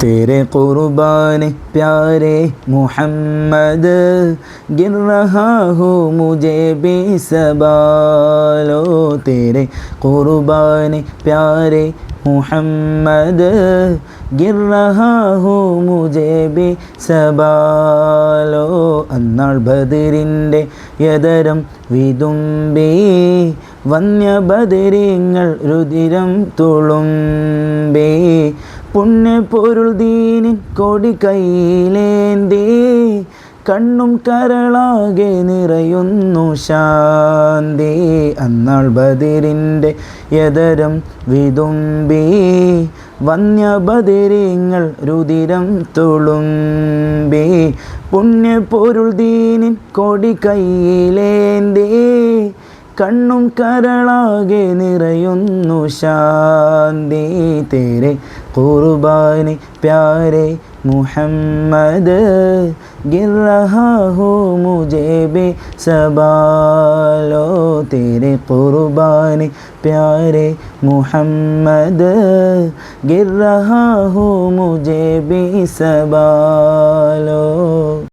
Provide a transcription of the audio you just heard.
तेरे कुर्बान प्यारे मोहम्मद गिर रहा हूँ मुझे बेसबालो। तेरे कुर्बान प्यारे मोहम्मद गिर रहा हूँ मुझे बेसबालो। अन्नाൾ ബദരിൻ്റെ യദരം വിതുമ്പി വന്യ ബദരിങ്ങൾ രുതിരം തുളുമ്പി പുണ്യപ്പൊരുൾ ദീനിൻ കൊടി കൈയിലേന്തി കണ്ണും കരളാകെ നിറയുന്നു ശാന്തി. അന്നാൾ ബദരിൻ്റെ യദരം വിതുമ്പി വന്യ ബദരിങ്ങൾ രുതിരം തുളുമ്പി പുണ്യപ്പൊരുൾ ദീനിൻ കൊടി കൈയിലേന്തി കണ്ണും കരളാകെ നിറയുന്നു ശാന്തി. തേരെ ഖുർബാനി പ്യാരെ മുഹമ്മദ് गिर रहा हूँ मुझे बेसबालो. तेरे कुर्बानी प्यारे मुहम्मद गिर रहा हूँ मुझे बेसबालो.